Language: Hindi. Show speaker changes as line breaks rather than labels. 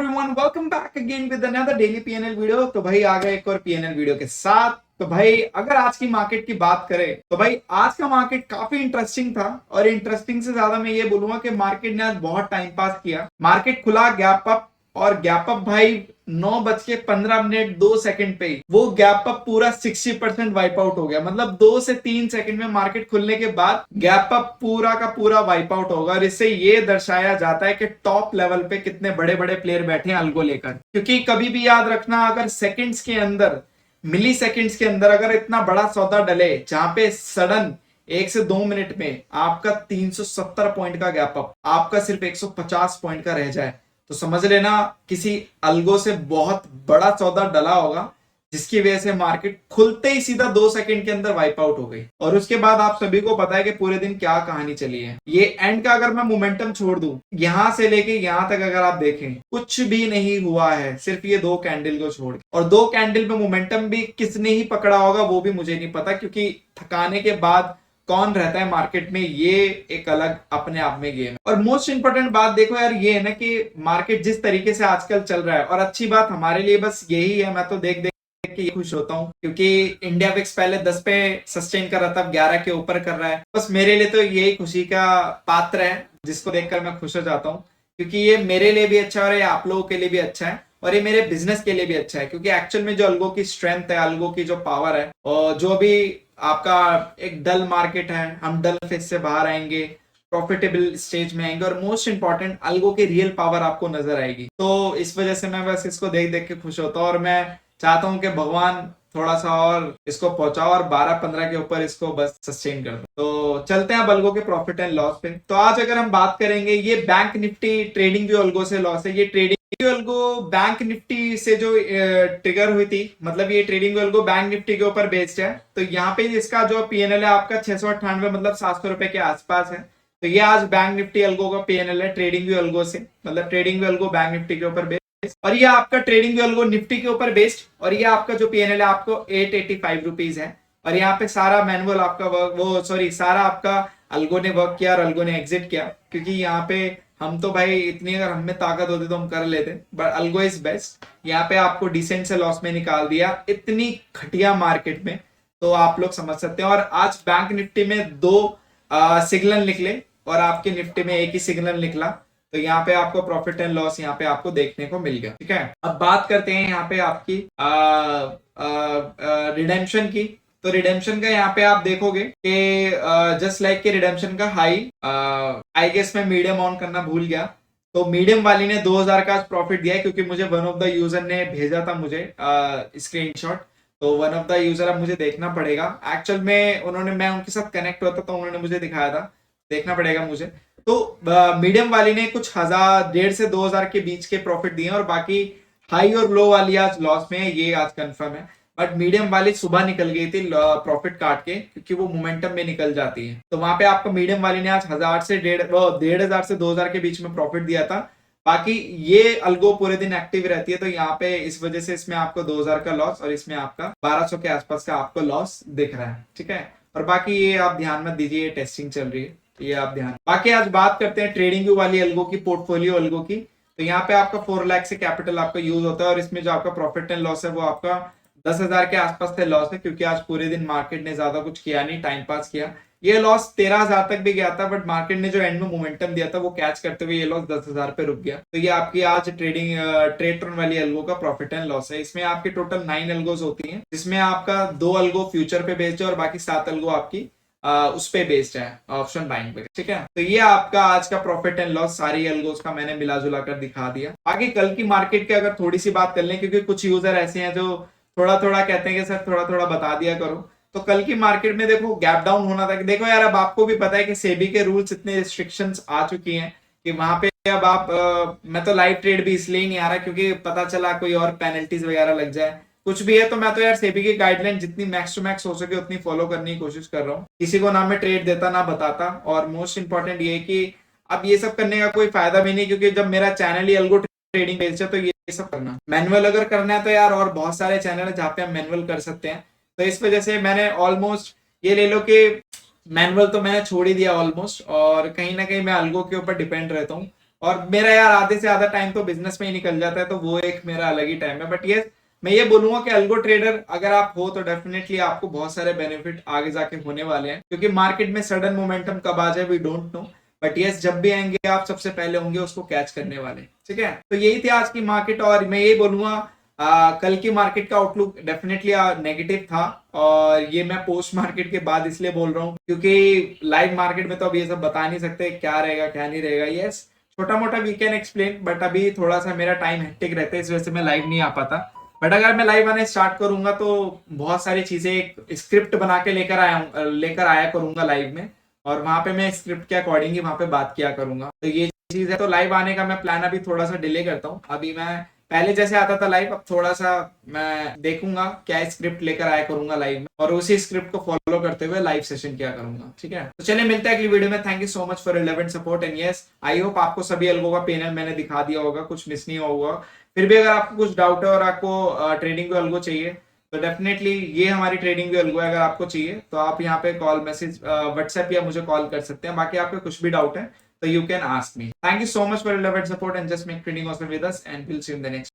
Everyone, welcome back again with another daily PNL video. तो भाई आ गए एक और पीएनएल वीडियो के साथ। तो भाई अगर आज की मार्केट की बात करें तो भाई आज का मार्केट काफी इंटरेस्टिंग था, और इंटरेस्टिंग से ज्यादा मैं ये बोलूंगा कि मार्केट ने आज बहुत टाइम पास किया। मार्केट खुला गैप अप, और गैप अप भाई 9:15 पे वो गैप अप पूरा 60% वाइप आउट हो गया। मतलब 2 से 3 सेकंड में मार्केट खुलने के बाद गैप अप पूरा का पूरा वाइप आउट होगा। और इससे ये दर्शाया जाता है कि टॉप लेवल पे कितने बड़े बड़े प्लेयर बैठे हैं अल्गो लेकर। क्योंकि कभी भी याद रखना, अगर सेकंड्स के अंदर, मिली सेकंड्स के अंदर अगर इतना बड़ा सौदा डले जहां पे सडन 1 से 2 मिनट में आपका 370 पॉइंट का गैप अप आपका सिर्फ 150 पॉइंट का रह जाए, तो समझ लेना किसी अल्गो से बहुत बड़ा सौदा डला होगा, जिसकी वजह से मार्केट खुलते ही सीधा 2 सेकंड के अंदर वाइप आउट हो गई। और उसके बाद आप सभी को पता है कि पूरे दिन क्या कहानी चली है। ये एंड का अगर मैं मोमेंटम छोड़ दूं, यहां से लेके यहां तक अगर आप देखें, कुछ भी नहीं हुआ है, सिर्फ ये 2 कैंडल को छोड़ के। और 2 कैंडल पे मोमेंटम भी किसने ही पकड़ा होगा वो भी मुझे नहीं पता, क्योंकि थकाने के बाद कौन रहता है मार्केट में, ये एक अलग अपने आप में गेम है। और मोस्ट इंपोर्टेंट बात देखो यार, ये है ना कि मार्केट जिस तरीके से आजकल चल रहा है, और अच्छी बात हमारे लिए बस यही है, मैं तो देख देख के खुश होता हूँ, क्योंकि इंडिया विक्स पहले 10 पे सस्टेन कर रहा था, 11 के ऊपर कर रहा है। बस मेरे लिए तो यही खुशी का पात्र है, जिसको देखकर मैं खुश हो जाता हूँ, क्योंकि ये मेरे लिए भी अच्छा है और ये आप लोगों के लिए भी अच्छा है, और ये मेरे बिजनेस के लिए भी अच्छा है। क्योंकि एक्चुअल में जो अल्गो की स्ट्रेंथ है, अल्गो की जो पावर है, और जो भी आपका एक डल मार्केट है, हम डल फेज से बाहर आएंगे, प्रॉफिटेबल स्टेज में आएंगे, और मोस्ट इंपॉर्टेंट अल्गो की रियल पावर आपको नजर आएगी। तो इस वजह से मैं बस इसको देख देख के खुश होता हूँ, और मैं चाहता हूँ कि भगवान थोड़ा सा और इसको पहुंचाओ और 12-15 के ऊपर इसको बस सस्टेन कर दो। तो चलते हैं अब अल्गो के प्रॉफिट एंड लॉस पे। तो आज अगर हम बात करेंगे, ये bank Nifty trading view algo से लॉस है। ये ट्रेडिंग अल्गो बैंक निफ्टी से जो ट्रिगर हुई थी, मतलब ये ट्रेडिंग अल्गो बैंक निफ्टी के ऊपर बेस्ड है। तो यहाँ पे इसका जो पीएनएल है आपका 698, मतलब 700 रुपए के आसपास है। तो ये आज बैंक निफ्टी अल्गो का पीएनएल है ट्रेडिंग व्यू अल्गो से, मतलब trading view algo bank Nifty के ऊपर बेस्ड। और ये आपका ट्रेडिंग व्यू अल्गो निफ्टी के ऊपर बेस्ड, और ये आपका जो पीएनएल है आपको 885 रुपीज है। और यहाँ पे सारा मैनुअल आपका सारा आपका अल्गो ने वर्क किया और अल्गो ने एग्जिट किया। क्योंकि यहाँ पे हम तो भाई इतनी अगर हम में ताकत होती तो हम कर लेते, बट अल्गो इज बेस्ट। यहाँ पे आपको डिसेंट से लॉस में निकाल दिया इतनी घटिया मार्केट में, तो आप लोग समझ सकते हैं। और आज बैंक निफ्टी में 2 सिग्नल निकले, और आपके निफ्टी में एक ही सिग्नल निकला। तो यहाँ पे आपको प्रॉफिट एंड लॉस यहाँ पे आपको देखने को मिल गया। ठीक है, अब बात करते हैं यहाँ पे आपकी रिडेम्पशन की। तो रिडेम्पशन का यहाँ पे आप देखोगे कि जस्ट लाइक के रिडेम्पशन का हाई आई गेस मैं मीडियम ऑन करना भूल गया। तो मीडियम वाली ने 2000 का प्रॉफिट दिया है, क्योंकि मुझे वन ऑफ द यूजर ने भेजा था मुझे स्क्रीनशॉट। तो वन ऑफ द यूजर अब मुझे देखना पड़ेगा एक्चुअल में, मैं उनके साथ कनेक्ट होता तो उन्होंने मुझे दिखाया था, देखना पड़ेगा मुझे। तो मीडियम वाली ने कुछ 1,500 से 2,000 के बीच के प्रॉफिट दिए, और बाकी हाई और लो वाली आज लॉस में है, ये आज कंफर्म है। बट मीडियम वाली सुबह निकल गई थी प्रॉफिट काट के, क्योंकि वो मोमेंटम में निकल जाती है। तो वहां पे आपको मीडियम वाली ने आज 1,000 से 1,500 से 2,000 के बीच में प्रॉफिट दिया था। बाकी ये अल्गो पूरे दिन एक्टिव रहती है, तो यहाँ पे इस वजह से इसमें आपको 2,000 का लॉस, और इसमें आपका 1,200 के आसपास का आपको लॉस दिख रहा है। ठीक है, और बाकी ये आप ध्यान मत दीजिए, ये टेस्टिंग चल रही है, ये आप ध्यान। बाकी आज बात करते हैं ट्रेडिंग व्यू वाली अल्गो की, पोर्टफोलियो अल्गो की। तो यहाँ पे आपका 4 लाख से कैपिटल आपका यूज होता है, और इसमें जो आपका प्रॉफिट एंड लॉस है वो आपका 10,000 के आसपास से लॉस है। क्योंकि आज पूरे दिन मार्केट ने ज्यादा कुछ किया नहीं, टाइम पास किया। ये लॉस 13,000 तक भी गया था, बट मार्केट ने जो एंड में मोमेंटम दिया था वो कैच करते हुए ये लॉस 10,000 पे रुक गया। तो ये आपकी आज ट्रेड वाली अल्गो का प्रॉफिट एंड लॉस है। इसमें आपके टोटल 9 अल्गोज होती हैं, जिसमें आपका 2 अल्गो फ्यूचर पे बेस्ड है, और बाकी 7 अल्गो आपकी उस पे बेस्ड है ऑप्शन बाइंग पे। ठीक है, तो ये आपका आज का प्रॉफिट एंड लॉस सारी अल्गोस का मैंने मिला जुला कर दिखा दिया। आगे कल की मार्केट के अगर थोड़ी सी बात कर लें, क्योंकि कुछ यूजर ऐसे हैं जो थोड़ा थोड़ा कहते हैं कि सर थोड़ा थोड़ा बता दिया करो। तो कल की मार्केट में देखो गैप डाउन होना था। देखो यार, अब आपको भी पता है कि सेबी के रूल्स इतने रिस्ट्रिक्शंस आ चुकी हैं कि वहां पे अब आप मैं तो लाइव ट्रेड भी इसलिए नहीं आ रहा, क्योंकि पता चला कोई और पेनल्टीज वगैरह लग जाए, कुछ भी है। तो मैं तो यार सेबी की गाइडलाइन जितनी मैक्स टू मैक्स हो सके उतनी फॉलो करने की कोशिश कर रहा हूँ। किसी को ना मैं ट्रेड देता ना बताता, और मोस्ट इंपॉर्टेंट ये है कि अब ये सब करने का कोई फायदा भी नहीं, क्योंकि जब मेरा चैनल ही अल्गो ट्रेडिंग बेस्ड है, तो ये सब करना मैनुअल अगर करना है तो यार और बहुत सारे चैनल है जहाँ पे हम मैनुअल कर सकते हैं। तो इस वजह से मैंने ऑलमोस्ट ये ले लो कि मैनुअल तो मैंने छोड़ ही दिया ऑलमोस्ट, और कहीं ना कहीं मैं अल्गो के ऊपर डिपेंड रहता हूँ। और मेरा यार आधे से आधा टाइम तो बिजनेस में ही निकल जाता है, तो वो एक मेरा अलग ही टाइम है। बट ये मैं ये बोलूंगा कि अल्गो ट्रेडर अगर आप हो तो डेफिनेटली आपको बहुत सारे बेनिफिट आगे जाके होने वाले हैं, क्योंकि मार्केट में सडन मोमेंटम कब आ जाए we don't know, but yes जब भी आएंगे आप सबसे पहले होंगे उसको कैच करने वाले। ठीक है, तो यही थी आज की मार्केट, और मैं यही बोलूंगा कल की मार्केट का आउटलुक डेफिनेटली नेगेटिव था, और ये मैं पोस्ट मार्केट के बाद इसलिए बोल रहा हूँ क्योंकि लाइव मार्केट में तो अब ये सब बता नहीं सकते क्या रहेगा क्या नहीं रहेगा। यस छोटा मोटा वी कैन एक्सप्लेन, बट अभी थोड़ा सा मेरा टाइम हेक्टिक रहता है, इस वजह से मैं लाइव नहीं आ पाता। बट अगर मैं लाइव आने स्टार्ट करूंगा तो बहुत सारी चीजें एक स्क्रिप्ट बना के लेकर आया करूंगा लाइव में, और वहां पे मैं स्क्रिप्ट के अकॉर्डिंग ही वहां पे बात किया करूंगा। तो ये चीज है, तो लाइव आने का मैं प्लान अभी थोड़ा सा डिले करता हूँ। अभी मैं पहले जैसे आता था लाइव, अब थोड़ा सा मैं देखूंगा क्या स्क्रिप्ट लेकर आया करूंगा लाइव में, और उसी स्क्रिप्ट को फॉलो करते हुए लाइव सेशन किया करूंगा। ठीक है, तो चलिए मिलते हैं अगली वीडियो में। Thank you so much for relevant support, and yes I hope आपको सभी अलगों का पैनल मैंने दिखा दिया होगा, कुछ मिस नहीं होगा। फिर भी अगर आपको कुछ डाउट है और आपको ट्रेडिंग व्यू अलगो चाहिए तो डेफिनेटली ये हमारी ट्रेडिंग व्यू अलगो है, अगर आपको चाहिए तो आप यहाँ पे कॉल मैसेज व्हाट्सएप या मुझे कॉल कर सकते हैं। बाकी आपके कुछ भी डाउट है तो you can ask me. Thank you so much for your love and support, and just make trading awesome with us, and we'll see you in the next